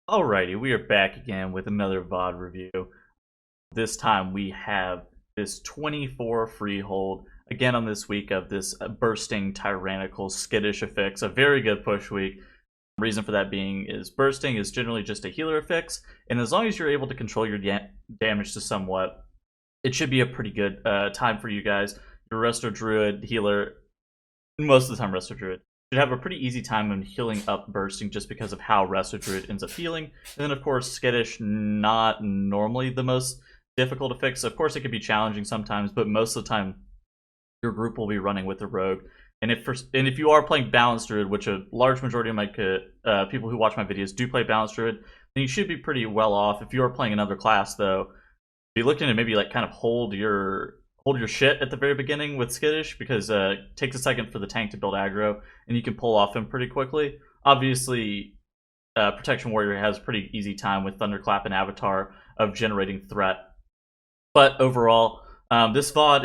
Alrighty, we are back again with another VOD review. This time we have this 24 Freehold, again on this week of this bursting, tyrannical, skittish affix, a very good push week. The reason for that being is bursting is generally just a healer affix, and as long as you're able to control your damage to somewhat, it should be a pretty good time for you guys. Your Resto Druid healer, most of the time Resto Druid, should have a pretty easy time in healing up bursting just because of how Resto Druid ends up healing. And then of course skittish, not normally the most difficult to fix. Of course it can be challenging sometimes, but most of the time your group will be running with the rogue. And if you are playing balanced druid, which a large majority of my people who watch my videos do play balanced druid, then you should be pretty well off. If you are playing another class though, be looking to maybe like kind of hold your shit at the very beginning with skittish, because it takes a second for the tank to build aggro and you can pull off him pretty quickly. Obviously protection warrior has a pretty easy time with thunderclap and avatar of generating threat, but overall this VOD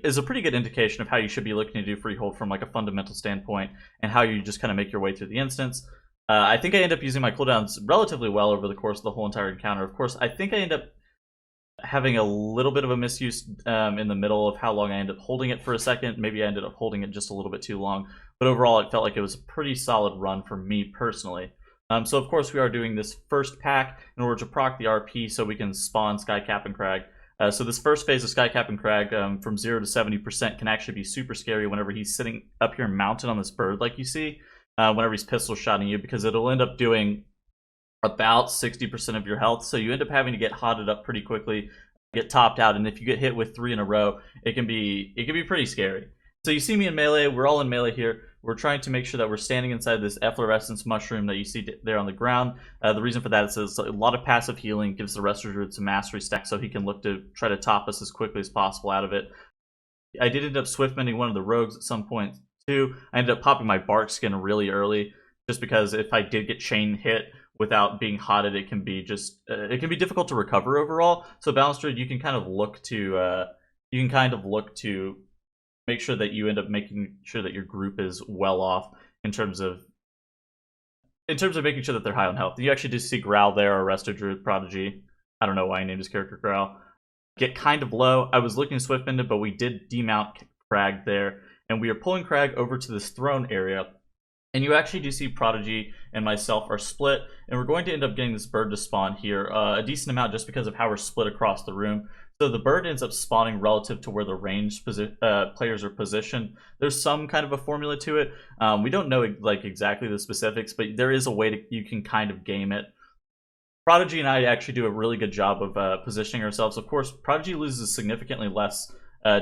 is a pretty good indication of how you should be looking to do freehold from like a fundamental standpoint, and how you just kind of make your way through the instance. I think I end up using my cooldowns relatively well over the course of the whole entire encounter. Of course, I think I end up having a little bit of a misuse in the middle of how long I ended up holding it for a second. Maybe I ended up holding it just a little bit too long, but overall it felt like it was a pretty solid run for me personally. So of course we are doing this first pack in order to proc the RP so we can spawn Skycap'n Cragg. So this first phase of Skycap'n Cragg from 0 to 70% can actually be super scary whenever he's sitting up here mounted on this bird like you see, whenever he's pistol shotting you, because it'll end up doing about 60% of your health, so you end up having to get hotted up pretty quickly, get topped out, and if you get hit with 3 in a row, it can be pretty scary. So you see me in melee, we're all in melee here. We're trying to make sure that we're standing inside this efflorescence mushroom that you see there on the ground. The reason for that is a lot of passive healing, gives the Resto Druid some mastery stack so he can look to try to top us as quickly as possible out of it. I did end up swiftmending one of the rogues at some point too. I ended up popping my bark skin really early, just because if I did get chain hit without being hotted, it can be difficult to recover overall. So balanced druid, you can kind of look to make sure that you end up making sure that your group is well off in terms of making sure that they're high on health. You actually do see Growl there, or Resto Druid Prodigy. I don't know why I named his character Growl. Get kind of low. I was looking to swiftmend it, but we did demount Cragg there, and we are pulling Cragg over to this throne area. And you actually do see Prodigy and myself are split, and we're going to end up getting this bird to spawn here a decent amount just because of how we're split across the room. So the bird ends up spawning relative to where the ranged players are positioned. There's some kind of a formula to it. We don't know like exactly the specifics, but there is a way you can kind of game it. Prodigy and I actually do a really good job of positioning ourselves. Of course, Prodigy loses significantly less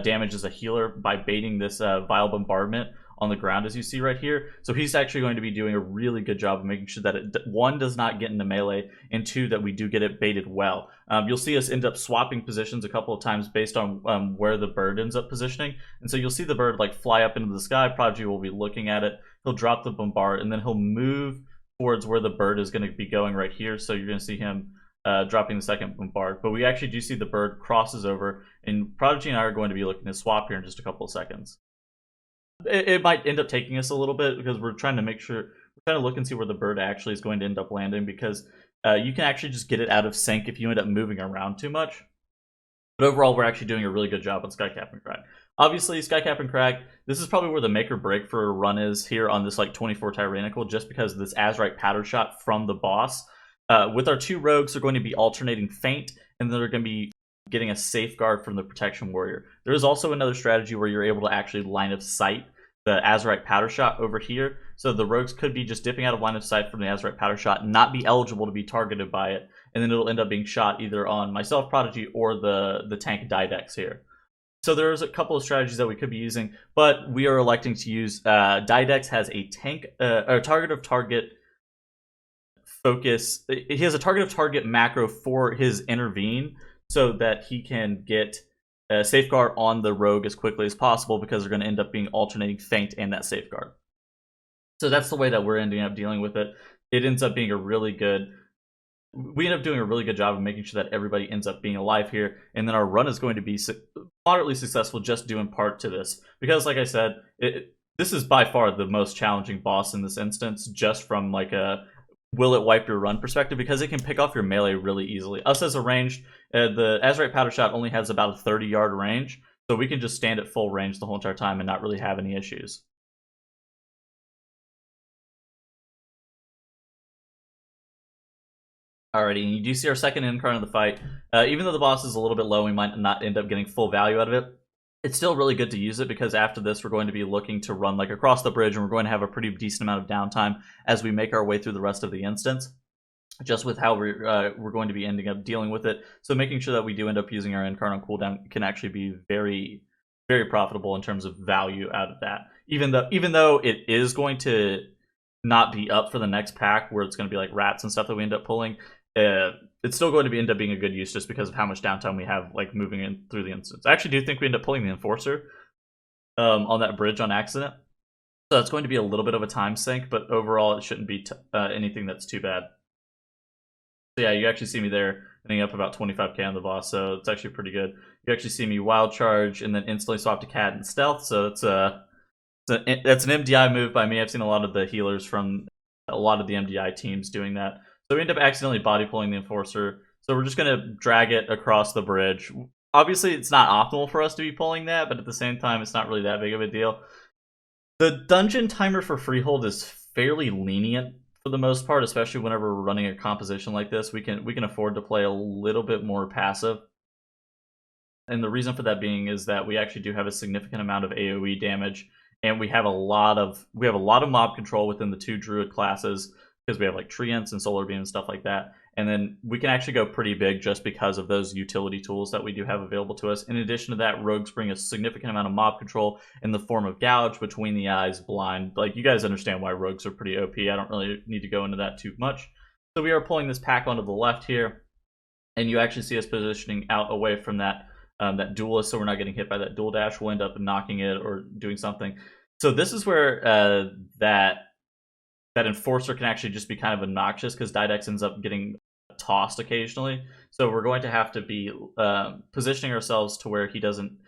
damage as a healer by baiting this Vile Bombardment on the ground, as you see right here. So he's actually going to be doing a really good job of making sure that it, one, does not get into melee, and two, that we do get it baited well. You'll see us end up swapping positions a couple of times based on where the bird ends up positioning. And so you'll see the bird like fly up into the sky. Prodigy will be looking at it. He'll drop the bombard, and then he'll move towards where the bird is going to be going right here. So you're going to see him dropping the second bombard. But we actually do see the bird crosses over, and Prodigy and I are going to be looking to swap here in just a couple of seconds. It might end up taking us a little bit because we're trying to look and see where the bird actually is going to end up landing, because you can actually just get it out of sync if you end up moving around too much. But overall, we're actually doing a really good job on Skycap'n Cragg. Obviously, Skycap'n Cragg, this is probably where the make or break for a run is here on this like 24 Tyrannical, just because of this Azerite Powder Shot from the boss. With our two rogues, they're going to be alternating feint, and then they're going to be getting a safeguard from the protection warrior. There is also another strategy where you're able to actually line of sight the Azerite Powder Shot over here. So the rogues could be just dipping out of line of sight from the Azerite Powder Shot, not be eligible to be targeted by it, and then it'll end up being shot either on myself, Prodigy, or the tank Didex here. So there's a couple of strategies that we could be using, but we are electing to use Didex has a tank or target of target focus. He has a target of target macro for his intervene, so that he can get a safeguard on the rogue as quickly as possible, because they're going to end up being alternating feint and that safeguard. So that's the way that we're ending up dealing with it. It ends up being we end up doing a really good job of making sure that everybody ends up being alive here, and then our run is going to be moderately successful just due in part to this, because like I said, this is by far the most challenging boss in this instance, just from like will it wipe your run perspective, because it can pick off your melee really easily. Us as a ranged, the Azerite powder shot only has about a 30-yard range, so we can just stand at full range the whole entire time and not really have any issues. Alrighty, and you do see our second incarn of the fight. Even though the boss is a little bit low, we might not end up getting full value out of it. It's still really good to use it, because after this we're going to be looking to run like across the bridge, and we're going to have a pretty decent amount of downtime as we make our way through the rest of the instance, just with how we're going to be ending up dealing with it. So making sure that we do end up using our incarn on cooldown can actually be very, very profitable in terms of value out of that. Even though it is going to not be up for the next pack, where it's going to be like rats and stuff that we end up pulling, it's still going to end up being a good use, just because of how much downtime we have like moving in through the instance. I actually do think we end up pulling the Enforcer on that bridge on accident, so it's going to be a little bit of a time sink, but overall it shouldn't be anything that's too bad. So yeah, you actually see me there ending up about 25k on the boss, so it's actually pretty good. You actually see me wild charge and then instantly swap to cat and stealth, so that's an MDI move by me. I've seen a lot of the healers from a lot of the MDI teams doing that. So we end up accidentally body pulling the Enforcer. So we're just going to drag it across the bridge. Obviously, it's not optimal for us to be pulling that, but at the same time, it's not really that big of a deal. The dungeon timer for Freehold is fairly lenient for the most part, especially whenever we're running a composition like this. We can afford to play a little bit more passive. And the reason for that being is that we actually do have a significant amount of AoE damage, and we have a lot of mob control within the two Druid classes, because we have like Treants and Solar Beam and stuff like that. And then we can actually go pretty big just because of those utility tools that we do have available to us. In addition to that, rogues bring a significant amount of mob control in the form of Gouge, Between the Eyes, Blind. Like, you guys understand why rogues are pretty OP. I don't really need to go into that too much. So we are pulling this pack onto the left here, and you actually see us positioning out away from that duelist, so we're not getting hit by that dual dash. We'll end up knocking it or doing something. So this is where that Enforcer can actually just be kind of obnoxious, because Didex ends up getting tossed occasionally. So we're going to have to be positioning ourselves to where he doesn't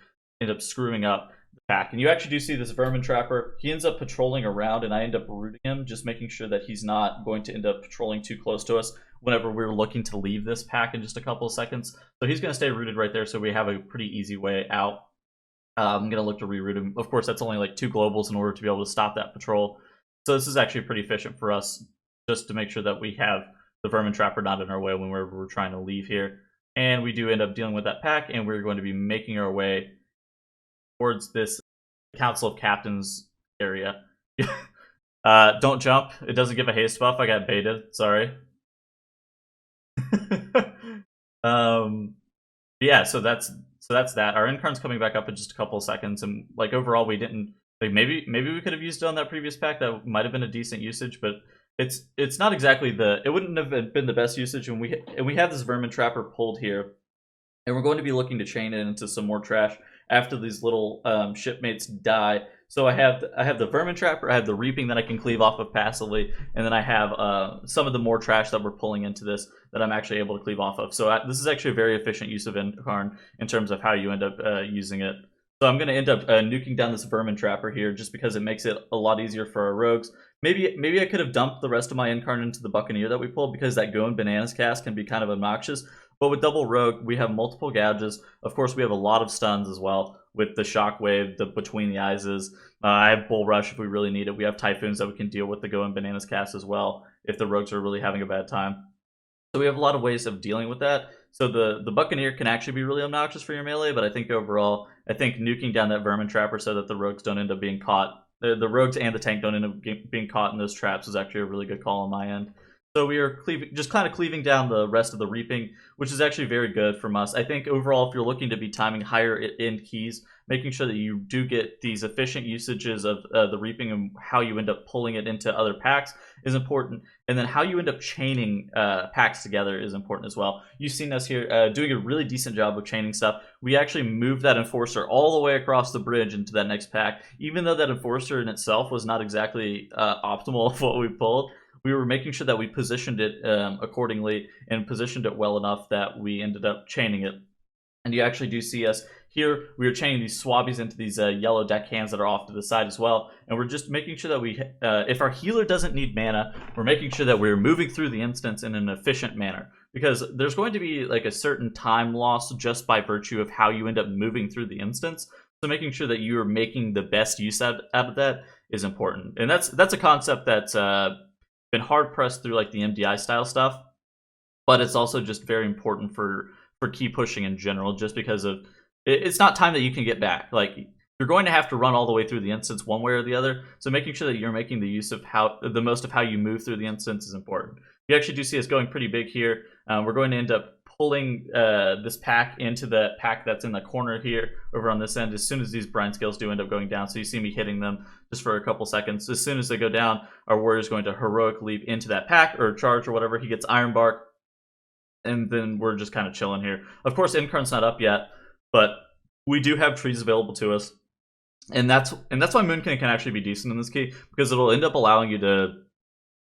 end up screwing up the pack. And you actually do see this Vermin Trapper. He ends up patrolling around, and I end up rooting him, just making sure that he's not going to end up patrolling too close to us whenever we're looking to leave this pack in just a couple of seconds. So he's going to stay rooted right there, so we have a pretty easy way out. I'm going to look to reroute him. Of course, that's only like 2 globals in order to be able to stop that patrol. So this is actually pretty efficient for us, just to make sure that we have the Vermin Trapper not in our way when we're trying to leave here. And we do end up dealing with that pack, and we're going to be making our way towards this Council of Captains area. Don't jump. It doesn't give a haste buff. I got baited. Sorry. Yeah, so that's that. Our incarn's coming back up in just a couple of seconds, and like overall we didn't like maybe we could have used it on that previous pack. That might have been a decent usage, but it's not exactly it wouldn't have been the best usage. And we have this Vermin Trapper pulled here, and we're going to be looking to chain it into some more trash after these little shipmates die. So I have the Vermin Trapper, I have the Reaping that I can cleave off of passively, and then I have some of the more trash that we're pulling into this that I'm actually able to cleave off of. So this is actually a very efficient use of Incarn in terms of how you end up using it. So I'm going to end up nuking down this Vermin Trapper here, just because it makes it a lot easier for our rogues. Maybe I could have dumped the rest of my Incarn into the Buccaneer that we pulled, because that Go and Bananas cast can be kind of obnoxious. But with double rogue, we have multiple gouges. Of course, we have a lot of stuns as well with the Shockwave, the Between the Eyes. I have Bull Rush if we really need it. We have Typhoons that we can deal with the Go and Bananas cast as well if the rogues are really having a bad time. So we have a lot of ways of dealing with that. So the Buccaneer can actually be really obnoxious for your melee, but I think overall, nuking down that Vermin Trapper so that the rogues don't end up being caught, the rogues and the tank don't end up being caught in those traps is actually a really good call on my end. So we are just kind of cleaving down the rest of the Reaping, which is actually very good from us. I think overall, if you're looking to be timing higher end keys, making sure that you do get these efficient usages of the Reaping and how you end up pulling it into other packs is important. And then how you end up chaining packs together is important as well. You've seen us here doing a really decent job of chaining stuff. We actually moved that Enforcer all the way across the bridge into that next pack. Even though that Enforcer in itself was not exactly optimal of what we pulled, we were making sure that we positioned it accordingly and positioned it well enough that we ended up chaining it. And you actually do see us Here, we are chaining these Swabbies into these yellow deckhands that are off to the side as well, and we're just making sure that we, if our healer doesn't need mana, we're making sure that we're moving through the instance in an efficient manner, because there's going to be like a certain time loss just by virtue of how you end up moving through the instance. So making sure that you are making the best use out of that is important, and that's a concept that's been hard pressed through like the MDI style stuff, but it's also just very important for key pushing in general, just because of it's not time that you can get back. Like, you're going to have to run all the way through the instance one way or the other, so making sure that you're making the use of the most of how you move through the instance is important. You actually do see us going pretty big here. We're going to end up pulling this pack into the pack that's in the corner here over on this end as soon as these brine scales do end up going down. So you see me hitting them just for a couple seconds. As soon as they go down, our warrior's going to heroic leap into that pack or charge or whatever. He gets Iron Bark, and then we're just kind of chilling here. Of course, Incarn's not up yet, but we do have trees available to us, and that's why Moonkin can actually be decent in this key, because it'll end up allowing you to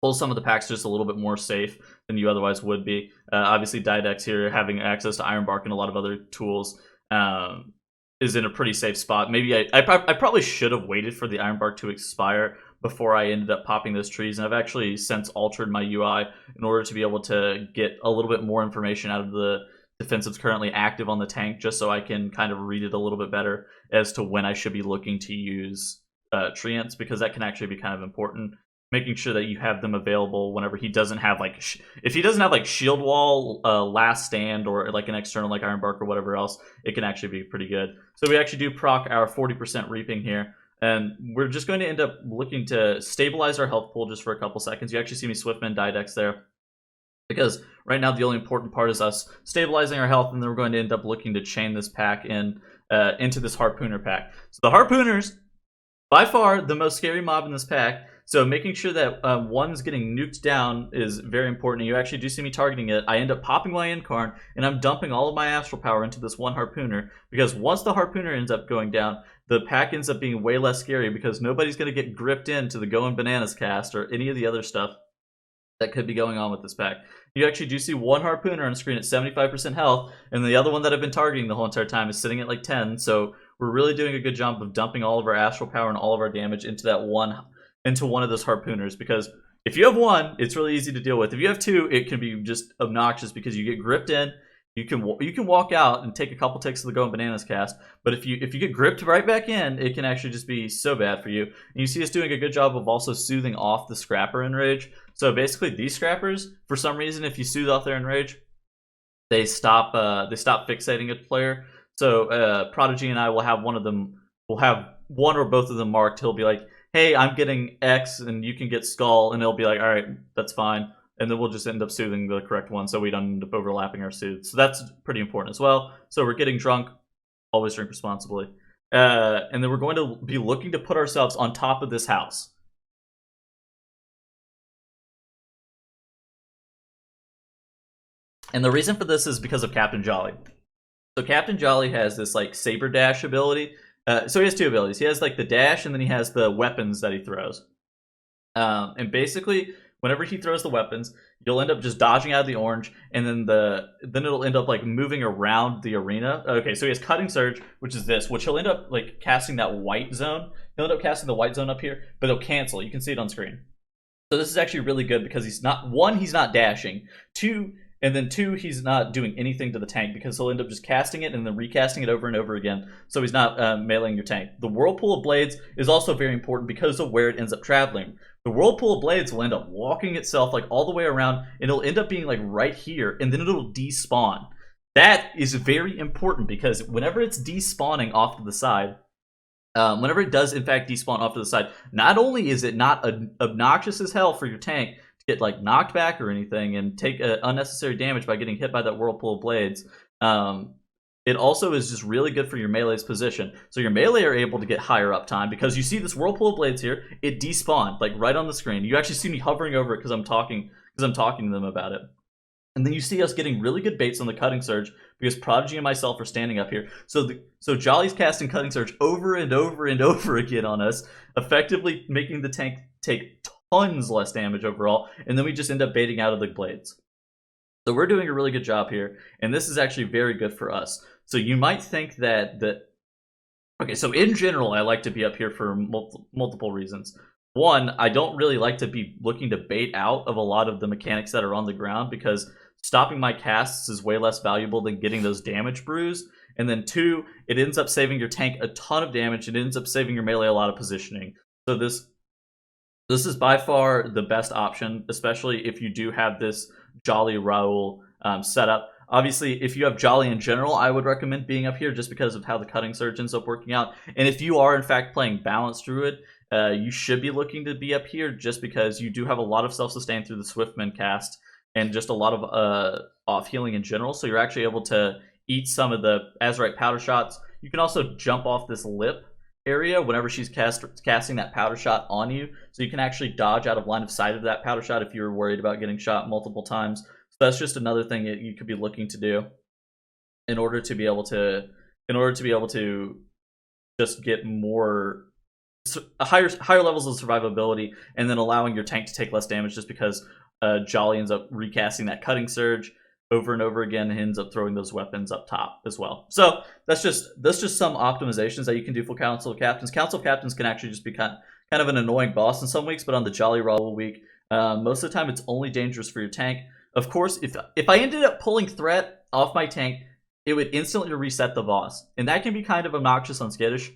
pull some of the packs just a little bit more safe than you otherwise would be. Obviously, Didex here, having access to Iron Bark and a lot of other tools, is in a pretty safe spot. Maybe I probably should have waited for the Iron Bark to expire before I ended up popping those trees, and I've actually since altered my UI in order to be able to get a little bit more information out of the defensives currently active on the tank, just so I can kind of read it a little bit better as to when I should be looking to use treants, because that can actually be kind of important. Making sure that you have them available whenever he doesn't have like, if he doesn't have like Shield Wall, Last Stand, or like an external like Iron Bark or whatever else, it can actually be pretty good. So we actually do proc our 40% reaping here, and we're just going to end up looking to stabilize our health pool just for a couple seconds. You actually see me Swiftman Didex there, because right now the only important part is us stabilizing our health, and then we're going to end up looking to chain this pack in into this Harpooner pack. So the Harpooners, by far the most scary mob in this pack. So making sure that one's getting nuked down is very important. You actually do see me targeting it. I end up popping my Incarn, and I'm dumping all of my Astral Power into this one Harpooner, because once the Harpooner ends up going down, the pack ends up being way less scary, because nobody's going to get gripped into the Going Bananas cast or any of the other stuff that could be going on with this pack. You actually do see one Harpooner on screen at 75% health, and the other one that I've been targeting the whole entire time is sitting at like 10, so we're really doing a good job of dumping all of our Astral Power and all of our damage into one of those Harpooners, because if you have one, it's really easy to deal with. If you have two, it can be just obnoxious, because you get gripped in, you can walk out and take a couple ticks of the Going Bananas cast, but if you get gripped right back in, it can actually just be so bad for you. And you see us doing a good job of also soothing off the Scrapper Enrage. So basically, these Scrappers, for some reason, if you soothe off their Enrage, they stop fixating a player. So Prodigy and I will have one or both of them marked. He'll be like, hey, I'm getting X and you can get Skull, and it'll be like, all right, that's fine. And then we'll just end up soothing the correct one, so we don't end up overlapping our soothes. So that's pretty important as well. So we're getting drunk, always drink responsibly. And then we're going to be looking to put ourselves on top of this house. And the reason for this is because of Captain Jolly. So Captain Jolly has this like Saber Dash ability. So he has two abilities. He has like the dash, and then he has the weapons that he throws. And basically, whenever he throws the weapons, you'll end up just dodging out of the orange, and then it'll end up like moving around the arena. Okay, so he has Cutting Surge, which is this, which he'll end up like casting that white zone. He'll end up casting the white zone up here, but he'll cancel. You can see it on screen. So this is actually really good, because he's not dashing. Two, he's not doing anything to the tank, because he'll end up just casting it and then recasting it over and over again, so he's not meleeing your tank. The Whirlpool of Blades is also very important because of where it ends up traveling. The Whirlpool of Blades will end up walking itself like all the way around, and it'll end up being like right here, and then it'll despawn. That is very important, because whenever it's despawning off to the side, whenever it does in fact despawn off to the side, not only is it not obnoxious as hell for your tank to get like knocked back or anything and take unnecessary damage by getting hit by that Whirlpool of Blades, it also is just really good for your melee's position. So your melee are able to get higher uptime, because you see this Whirlpool of Blades here, it despawned like right on the screen. You actually see me hovering over it because I'm talking to them about it. And then you see us getting really good baits on the Cutting Surge, because Prodigy and myself are standing up here. So Jolly's casting Cutting Surge over and over and over again on us, effectively making the tank take tons less damage overall, and then we just end up baiting out of the blades. So we're doing a really good job here, and this is actually very good for us. So you might think that okay, so in general, I like to be up here for multiple reasons. One, I don't really like to be looking to bait out of a lot of the mechanics that are on the ground, because stopping my casts is way less valuable than getting those damage brews. And then two, it ends up saving your tank a ton of damage. It ends up saving your melee a lot of positioning. So this is by far the best option, especially if you do have this Jolly Raoul setup. Obviously, if you have Jolly in general, I would recommend being up here just because of how the Cutting Surge ends up working out. And if you are, in fact, playing Balanced Druid, you should be looking to be up here just because you do have a lot of self-sustain through the Swiftman cast and just a lot of off-healing in general. So you're actually able to eat some of the Azurite powder shots. You can also jump off this lip area whenever she's casting that powder shot on you, so you can actually dodge out of line of sight of that powder shot if you're worried about getting shot multiple times. So that's just another thing that you could be looking to do in order to be able to just get more higher levels of survivability, and then allowing your tank to take less damage just because Jolly ends up recasting that Cutting Surge over and over again and ends up throwing those weapons up top as well. So that's just some optimizations that you can do for Council of Captains. Council of Captains can actually just be kind of an annoying boss in some weeks, but on the Jolly Raoul week, most of the time it's only dangerous for your tank. Of course, if I ended up pulling Threat off my tank, it would instantly reset the boss, and that can be kind of obnoxious on Skittish.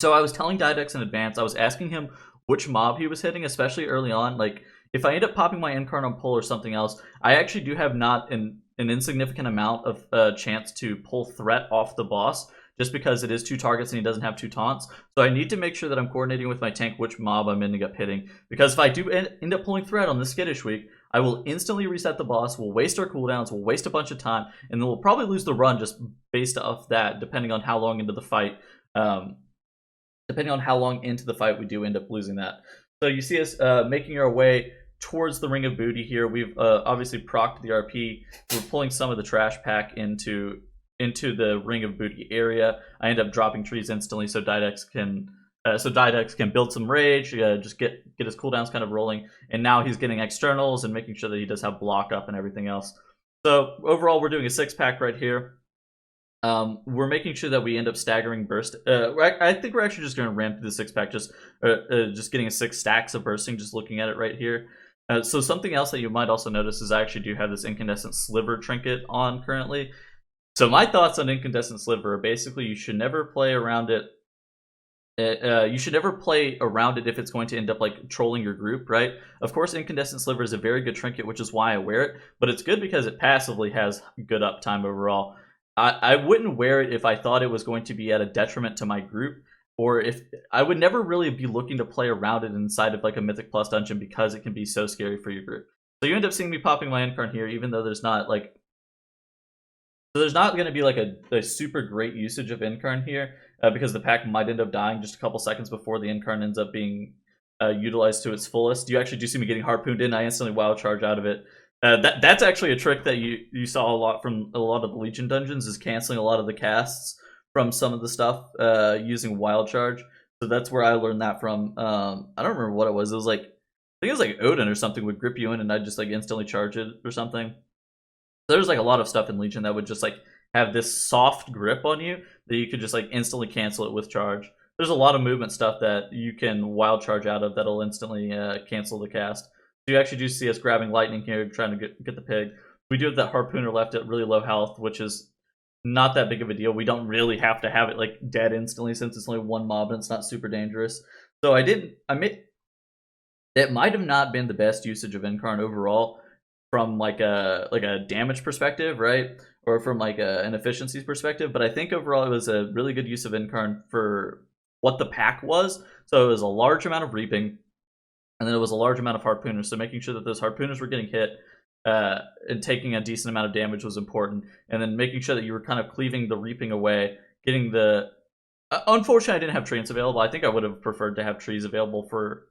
So I was telling Didex in advance, I was asking him which mob he was hitting, especially early on. Like, if I end up popping my Incarn on pull or something else, I actually do have not an insignificant amount of chance to pull Threat off the boss, just because it is 2 targets and he doesn't have 2 taunts. So I need to make sure that I'm coordinating with my tank which mob I'm ending up hitting, because if I do end up pulling Threat on this Skittish week, I will instantly reset the boss, we'll waste our cooldowns, we'll waste a bunch of time, and then we'll probably lose the run just based off that, depending on how long into the fight. Depending on how long into the fight we do end up losing that. So you see us making our way towards the Ring of Booty here. We've obviously procced the RP. We're pulling some of the trash pack into the Ring of Booty area. I end up dropping trees instantly so Didex can build some rage, just get his cooldowns kind of rolling. And now he's getting externals and making sure that he does have block up and everything else. So overall, we're doing a 6-pack right here. We're making sure that we end up staggering burst. I think we're actually just going to ramp through the 6-pack, just getting a 6 stacks of bursting, just looking at it right here. So something else that you might also notice is I actually do have this Incandescent Sliver trinket on currently. So my thoughts on Incandescent Sliver are basically you should never play around it. You should never play around it if it's going to end up like trolling your group, right? Of course, Incandescent Sliver is a very good trinket, which is why I wear it, but it's good because it passively has good uptime overall. I wouldn't wear it if I thought it was going to be at a detriment to my group, or if I would never really be looking to play around it inside of like a Mythic Plus dungeon because it can be so scary for your group. So you end up seeing me popping my Incarn here, even though there's not going to be like a super great usage of Incarn here, because the pack might end up dying just a couple seconds before the Incarn ends up being utilized to its fullest. You actually do see me getting harpooned in. I instantly wild charge out of it. That's actually a trick that you saw a lot from a lot of the Legion dungeons, is canceling a lot of the casts from some of the stuff using wild charge. So that's where I learned that from. I don't remember what it was. It was like, I think it was like Odin or something would grip you in and I'd just like instantly charge it or something. So there's like a lot of stuff in Legion that would just like have this soft grip on you that you could just like instantly cancel it with charge. There's a lot of movement stuff that you can wild charge out of that'll instantly cancel the cast. So you actually do see us grabbing lightning here, trying to get the pig. We do have that harpooner left at really low health, which is not that big of a deal. We don't really have to have it like dead instantly since it's only 1 mob and it's not super dangerous. So it might have not been the best usage of Incarn overall from like a damage perspective, right? Or from like an efficiencies perspective, but I think overall it was a really good use of Incarn for what the pack was. So it was a large amount of reaping, and then it was a large amount of harpooners, so making sure that those harpooners were getting hit and taking a decent amount of damage was important. And then making sure that you were kind of cleaving the reaping away, getting the... unfortunately, I didn't have trees available. I think I would have preferred to have trees available for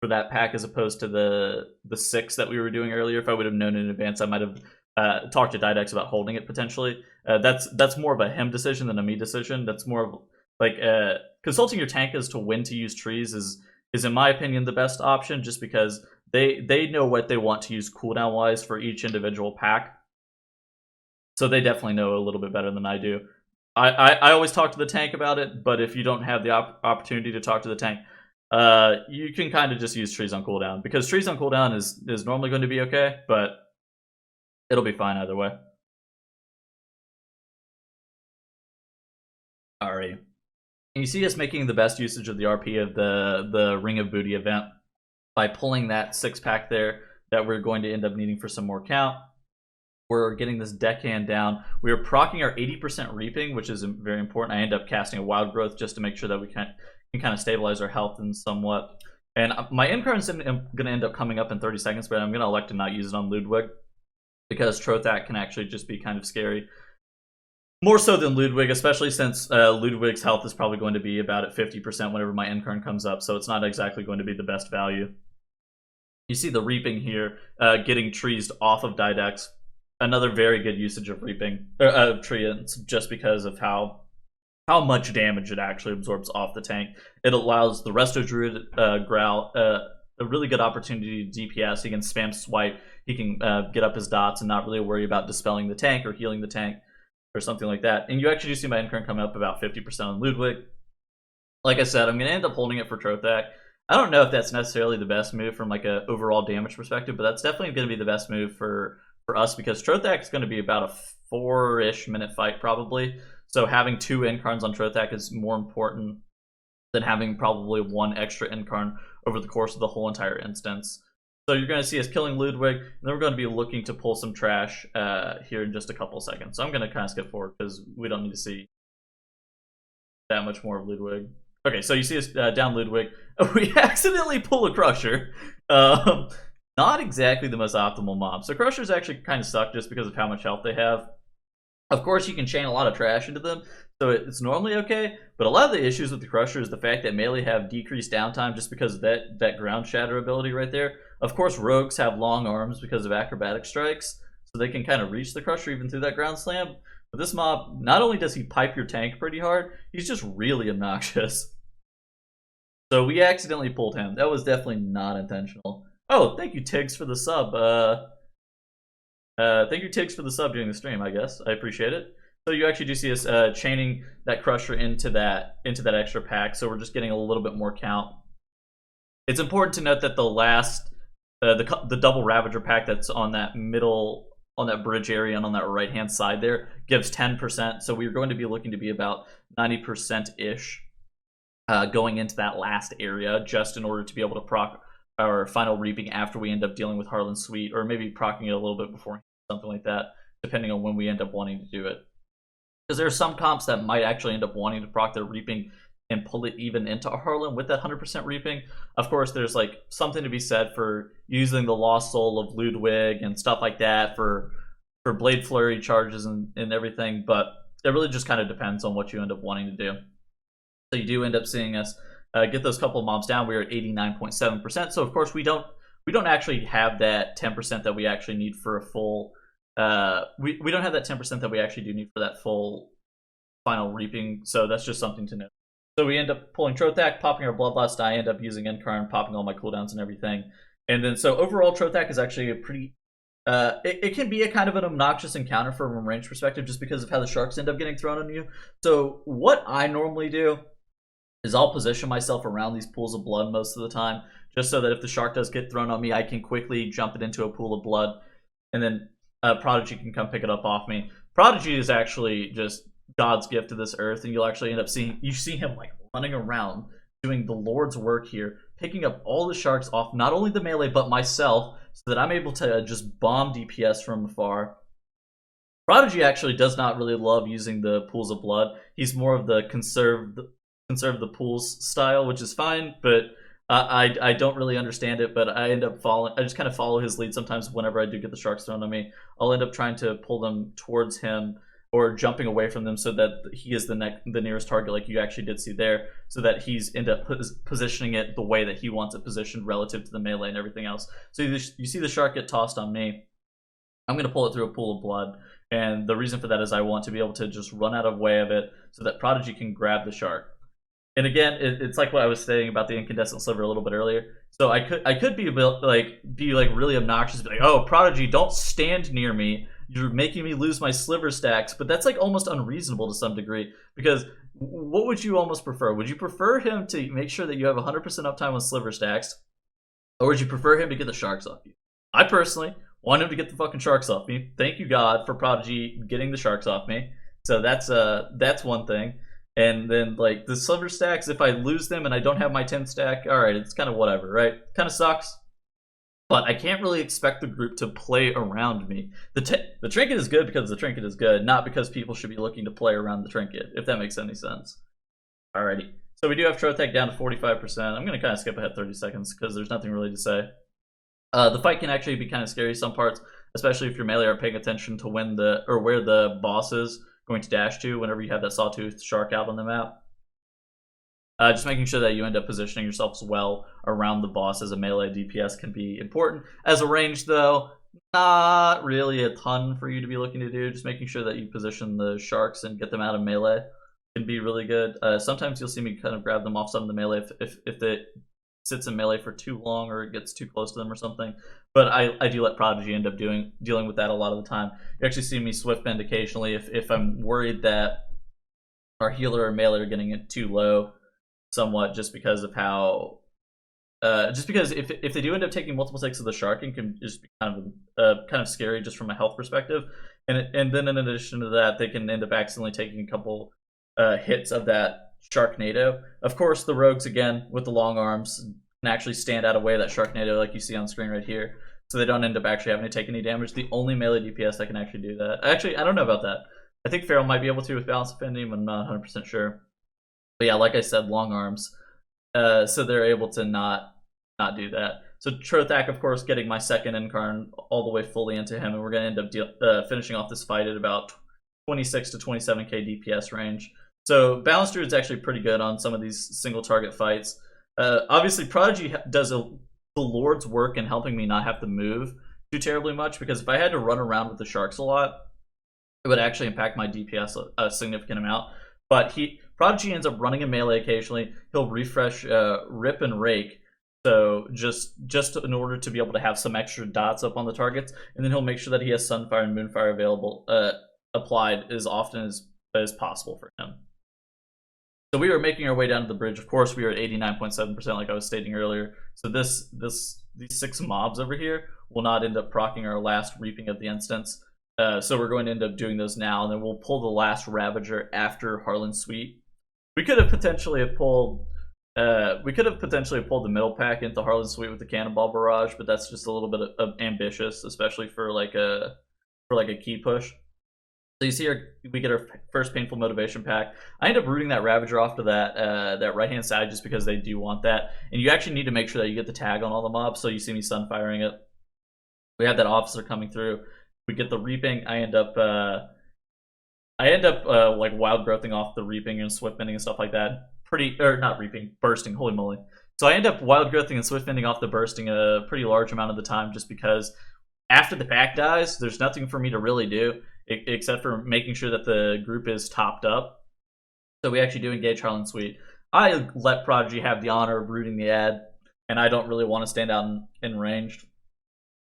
that pack as opposed to the 6 that we were doing earlier. If I would have known in advance, I might have talked to Didex about holding it potentially. That's more of a him decision than a me decision. That's more of like consulting your tank as to when to use trees is in my opinion the best option, just because they know what they want to use cooldown wise for each individual pack. So they definitely know a little bit better than I do. I always talk to the tank about it, but if you don't have the opportunity to talk to the tank, you can kind of just use trees on cooldown, because trees on cooldown is normally going to be okay, but it'll be fine either way. Alright. And you see us making the best usage of the RP of the Ring of Booty event by pulling that 6-pack there that we're going to end up needing for some more count. We're getting this deckhand down. We are proccing our 80% reaping, which is very important. I end up casting a wild growth just to make sure that we can kind of stabilize our health and somewhat. And my end card is going to end up coming up in 30 seconds, but I'm going to elect to not use it on Ludwig, because Trothak can actually just be kind of scary. More so than Ludwig, especially since Ludwig's health is probably going to be about at 50% whenever my end card comes up, so it's not exactly going to be the best value. You see the reaping here, getting trees off of Didex. Another very good usage of reaping, treants, just because of how much damage it actually absorbs off the tank. It allows the resto Druid Growl a really good opportunity to DPS. He can spam swipe, he can get up his dots and not really worry about dispelling the tank or healing the tank or something like that. And you actually do see my end current coming up about 50% on Ludwig. Like I said, I'm going to end up holding it for Trothak. I don't know if that's necessarily the best move from like a overall damage perspective, but that's definitely going to be the best move for us, because Trothak is going to be about a 4-ish minute fight probably. So having 2 incarns on Trothak is more important than having probably 1 extra incarn over the course of the whole entire instance. So you're going to see us killing Ludwig, and then we're going to be looking to pull some trash here in just a couple seconds. So I'm going to kind of skip forward because we don't need to see that much more of Ludwig. Okay, so you see us down Ludwig. We accidentally pull a Crusher. Not exactly the most optimal mob. So Crushers actually kind of suck just because of how much health they have. Of course, you can chain a lot of trash into them, so it's normally okay, but a lot of the issues with the Crusher is the fact that melee have decreased downtime just because of that ground shatter ability right there. Of course, rogues have long arms because of acrobatic strikes, so they can kind of reach the Crusher even through that ground slam. But this mob, not only does he pipe your tank pretty hard, he's just really obnoxious. So we accidentally pulled him. That was definitely not intentional. Oh, thank you, Tiggs, for the sub. Thank you, Tiggs, for the sub during the stream, I guess. I appreciate it. So you actually do see us chaining that Crusher into that extra pack, so we're just getting a little bit more count. It's important to note that the last, the double Ravager pack that's on that middle, on that bridge area and on that right-hand side there, gives 10%, so we're going to be looking to be about 90%-ish going into that last area, just in order to be able to proc our final reaping after we end up dealing with Harlan Sweete, or maybe proccing it a little bit before, something like that, depending on when we end up wanting to do it. Because there are some comps that might actually end up wanting to proc their reaping and pull it even into Harlan with that 100% reaping. Of course, there's like something to be said for using the Lost Soul of Ludwig and stuff like that for Blade Flurry charges and everything, but it really just kind of depends on what you end up wanting to do. So you do end up seeing us get those couple of mobs down. We're at 89.7%. So of course we don't actually have that 10% that we actually need for a full. We don't have that 10% that we actually do need for that full final reaping. So that's just something to note. So we end up pulling Trothak, popping our Bloodlust. I end up using Incarn, popping all my cooldowns and everything. And then so overall Trothak is actually a pretty. It can be a kind of an obnoxious encounter from a range perspective, just because of how the sharks end up getting thrown on you. So what I normally do is I'll position myself around these pools of blood most of the time, just so that if the shark does get thrown on me, I can quickly jump it into a pool of blood, and then Prodigy can come pick it up off me. Prodigy is actually just God's gift to this earth, and you'll actually end up seeing him like running around doing the Lord's work here, picking up all the sharks off not only the melee but myself, so that I'm able to just bomb DPS from afar. Prodigy actually does not really love using the pools of blood. He's more of the conserve the pools style, which is fine, but I don't really understand it. But I end up following. I just kind of follow his lead sometimes. Whenever I do get the sharks thrown on me, I'll end up trying to pull them towards him or jumping away from them, so that he is the nearest target, like you actually did see there, so that he's end up positioning it the way that he wants it positioned relative to the melee and everything else. So you see the shark get tossed on me. I'm going to pull it through a pool of blood, and the reason for that is I want to be able to just run out of way of it so that Prodigy can grab the shark. And again, it's like what I was saying about the incandescent sliver a little bit earlier. So I could be really obnoxious, be like, oh, Prodigy, don't stand near me. you're making me lose my sliver stacks, but that's like almost unreasonable to some degree, because what would you almost prefer? Would you prefer him to make sure that you have 100% uptime on sliver stacks, or would you prefer him to get the sharks off you? I personally want him to get the fucking sharks off me. Thank you, God, for Prodigy getting the sharks off me. So that's one thing. And then like the silver stacks, if I lose them and I don't have my 10 stack, all right, it's kind of whatever, right? Kind of sucks. But I can't really expect the group to play around me. The trinket is good because the trinket is good, not because people should be looking to play around the trinket, if that makes any sense. Alrighty. So we do have Trothak down to 45%. I'm going to kind of skip ahead 30 seconds because there's nothing really to say. The fight can actually be kind of scary some parts, especially if your melee are paying attention to when where the boss is going to dash to whenever you have that sawtooth shark out on the map. Just making sure that you end up positioning yourselves well around the boss as a melee DPS can be important. As a range, though, not really a ton for you to be looking to do. Just making sure that you position the sharks and get them out of melee can be really good. Sometimes you'll see me kind of grab them off some of the melee if it sits in melee for too long or it gets too close to them or something. But I do let Prodigy end up dealing with that a lot of the time. You actually see me swift bend occasionally if I'm worried that our healer or melee are getting it too low. Somewhat, just because of how, just because if they do end up taking multiple takes of the shark, it can just be kind of scary just from a health perspective, and then in addition to that, they can end up accidentally taking a couple hits of that Sharknado. Of course, the rogues again with the long arms can actually stand out of way of that Sharknado, like you see on screen right here, so they don't end up actually having to take any damage. The only melee DPS that can actually do that. Actually, I don't know about that. I think Feral might be able to with balance affinity, but I'm not 100% sure. But yeah, like I said, long arms, so they're able to not do that. So Trothak, of course, getting my second incarn all the way fully into him, and we're going to end up finishing off this fight at about 26 to 27k DPS range. So Balanced Druid's actually pretty good on some of these single target fights. Obviously, Prodigy does the Lord's work in helping me not have to move too terribly much, because if I had to run around with the sharks a lot, it would actually impact my DPS a significant amount. But Prodigy ends up running in melee occasionally. He'll refresh Rip and Rake, so just in order to be able to have some extra dots up on the targets, and then he'll make sure that he has Sunfire and Moonfire available applied as often as possible for him. So we are making our way down to the bridge. Of course, we are at 89.7%, like I was stating earlier. So these 6 mobs over here will not end up proccing our last Reaping of the Instance. So we're going to end up doing those now, and then we'll pull the last Ravager after Harlan Sweete. We could have potentially pulled the middle pack into Harlan Sweete with the Cannonball Barrage, but that's just a little bit of ambitious, especially for like a key push. So you see we get our first Painful Motivation pack. I end up rooting that Ravager off to that right hand side just because they do want that, and you actually need to make sure that you get the tag on all the mobs. So you see me Sunfiring it. We have that Officer coming through. We get the Reaping. I end up like wild growthing off the Reaping and swift bending and stuff like that. Not Reaping, bursting. Holy moly! So I end up wild growthing and swift bending off the bursting a pretty large amount of the time, just because after the pack dies, there's nothing for me to really do except for making sure that the group is topped up. So we actually do engage Harlan Sweete. I let Prodigy have the honor of rooting the ad, and I don't really want to stand out in ranged.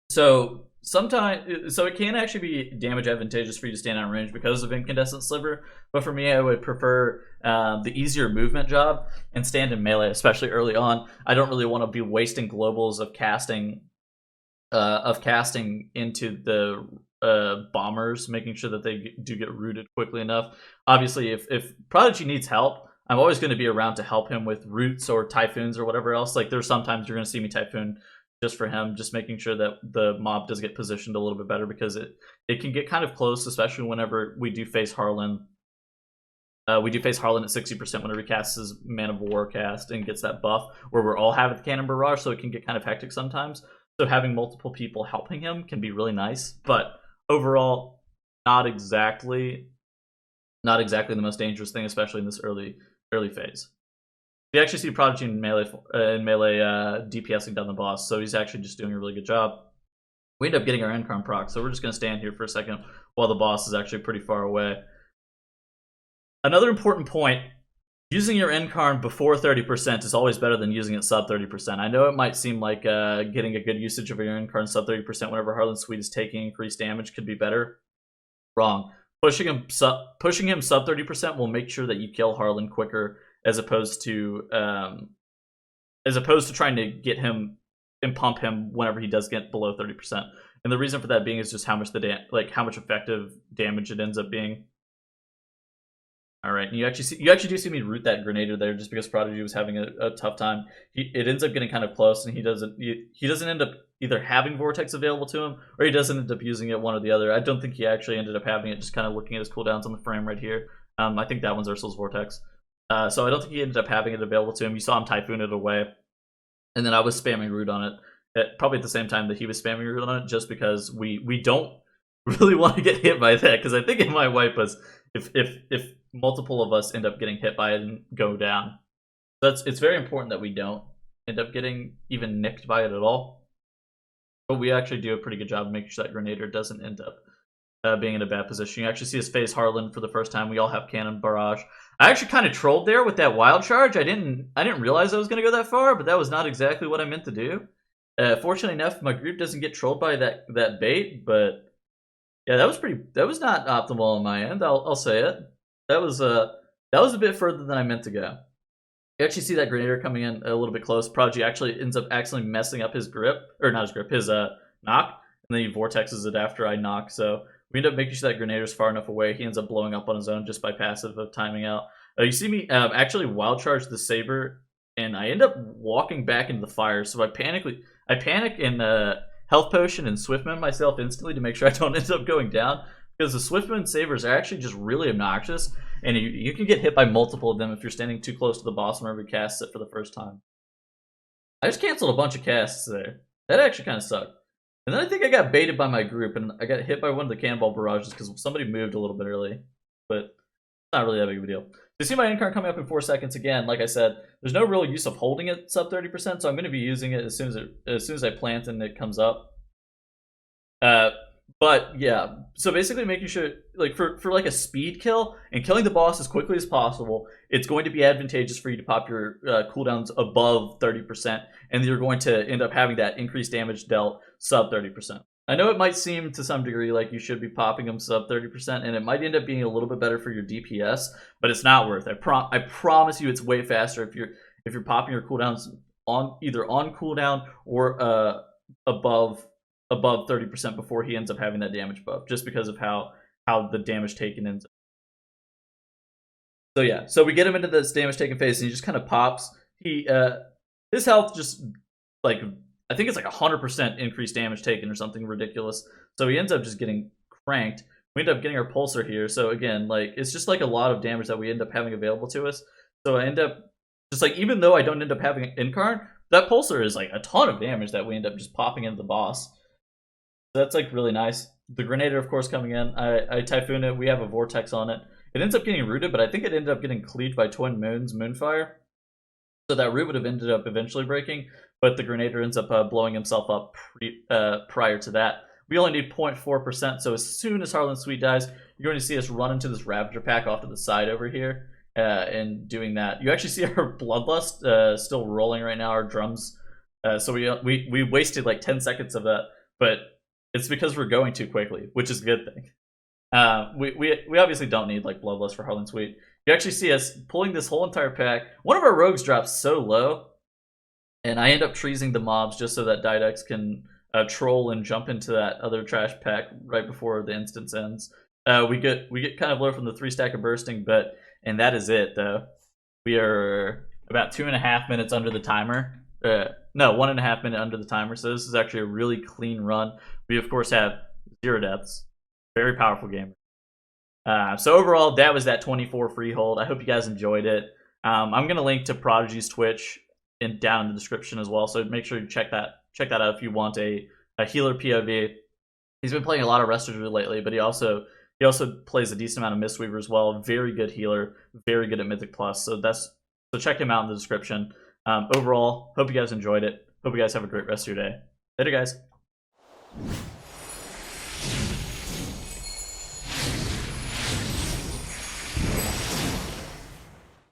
So it can actually be damage advantageous for you to stand out in range because of Incandescent Sliver, but for me, I would prefer the easier movement job and stand in melee, especially early on. I don't really want to be wasting globals of casting into the bombers, making sure that they do get rooted quickly enough. Obviously, if Prodigy needs help, I'm always going to be around to help him with roots or typhoons or whatever else. Like there's sometimes you're going to see me typhoon just for him, just making sure that the mob does get positioned a little bit better, because it can get kind of close, especially whenever we do face Harlan. We do face Harlan at 60% whenever he casts his Man of War cast and gets that buff where we're all having the Cannon Barrage, so it can get kind of hectic sometimes. So having multiple people helping him can be really nice, but overall, not exactly the most dangerous thing, especially in this early phase. You actually see Prodigy in melee DPSing down the boss, so he's actually just doing a really good job. We end up getting our Incarn proc, so we're just going to stand here for a second while the boss is actually pretty far away. Another important point, using your Incarn before 30% is always better than using it sub 30%. I know it might seem like getting a good usage of your Incarn sub 30% whenever Harlan Sweete is taking increased damage could be better. Wrong. Pushing him sub 30% will make sure that you kill Harlan quicker, as opposed to trying to get him and pump him whenever he does get below 30%. And the reason for that being is just how much how much effective damage it ends up being. All right, and you actually do see me root that Grenader there just because Prodigy was having a tough time. It ends up getting kind of close, and he doesn't end up either having Vortex available to him, or he doesn't end up using it, one or the other. I don't think he actually ended up having it, just kind of looking at his cooldowns on the frame right here. I think that one's Ursula's Vortex. So I don't think he ended up having it available to him. You saw him Typhoon it away, and then I was spamming root on it, probably at the same time that he was spamming root on it, just because we don't really want to get hit by that, because I think it might wipe us if multiple of us end up getting hit by it and go down. So it's very important that we don't end up getting even nicked by it at all. But we actually do a pretty good job of making sure that Grenader doesn't end up being in a bad position. You actually see us face Harlan for the first time. We all have Cannon Barrage. I actually kind of trolled there with that Wild Charge. I didn't realize I was going to go that far, but that was not exactly what I meant to do. Fortunately enough, my group doesn't get trolled by that bait, but yeah, that was not optimal on my end. I'll say it. That was a bit further than I meant to go. You actually see that Grenader coming in a little bit close. Prodigy actually ends up accidentally messing up his grip, or not his grip, his knock, and then he vortexes it after I knock. So we end up making sure that Grenader's far enough away. He ends up blowing up on his own just by passive of timing out. You see me actually wild charge the Saber, and I end up walking back into the fire. So I panic and health potion and Swiftman myself instantly to make sure I don't end up going down, because the Swiftman Sabers are actually just really obnoxious, and you can get hit by multiple of them if you're standing too close to the boss whenever he casts it for the first time. I just canceled a bunch of casts there. That actually kind of sucked. And then I think I got baited by my group, and I got hit by one of the cannonball barrages because somebody moved a little bit early. But it's not really that big of a deal. You see my end card coming up in 4 seconds again. Like I said, there's no real use of holding it sub 30%, so I'm going to be using it as soon as I plant and it comes up. But yeah, so basically making sure, like for like a speed kill and killing the boss as quickly as possible, it's going to be advantageous for you to pop your cooldowns above 30%, and you're going to end up having that increased damage dealt sub 30%. I know it might seem to some degree like you should be popping them sub 30%, and it might end up being a little bit better for your DPS, but it's not worth it. I promise you it's way faster if you're popping your cooldowns either on cooldown or above 30% before he ends up having that damage buff, just because of how the damage taken ends up. So yeah, so we get him into this damage taken phase, and he just kind of pops. His health just, like, I think it's like 100% increased damage taken or something ridiculous. So he ends up just getting cranked. We end up getting our pulsar here. So again, like, it's just like a lot of damage that we end up having available to us. So I end up just like, even though I don't end up having an Incarn, that pulsar is like a ton of damage that we end up just popping into the boss. So that's like really nice. The Grenader, of course, coming in. I Typhoon it. We have a Vortex on it. It ends up getting rooted, but I think it ended up getting cleaved by Twin Moon's Moonfire. So that root would have ended up eventually breaking, but the Grenader ends up blowing himself up prior to that. We only need 0.4%, so as soon as Harlan Sweete dies, you're going to see us run into this Ravager pack off to the side over here, and doing that. You actually see our Bloodlust still rolling right now, our drums. So we wasted like 10 seconds of that, but it's because we're going too quickly, which is a good thing. We obviously don't need like Bloodlust for Harlan Sweete. You actually see us pulling this whole entire pack. One of our rogues drops so low, and I end up treesing the mobs just so that Didex can troll and jump into that other trash pack right before the instance ends. We get kind of low from the 3 stack of bursting, and that is it though. We are about 2.5 minutes under the timer. No, 1.5 minute under the timer. So this is actually a really clean run. We of course have 0 deaths. Very powerful gamer. So overall, that was that 24 Freehold. I hope you guys enjoyed it. I'm gonna link to Prodigy's Twitch down in the description as well. So make sure you check that out if you want a healer POV. He's been playing a lot of Resto Druid lately, but he also plays a decent amount of Mistweaver as well. Very good healer, very good at Mythic Plus. So check him out in the description. Overall, hope you guys enjoyed it. Hope you guys have a great rest of your day. Later, guys.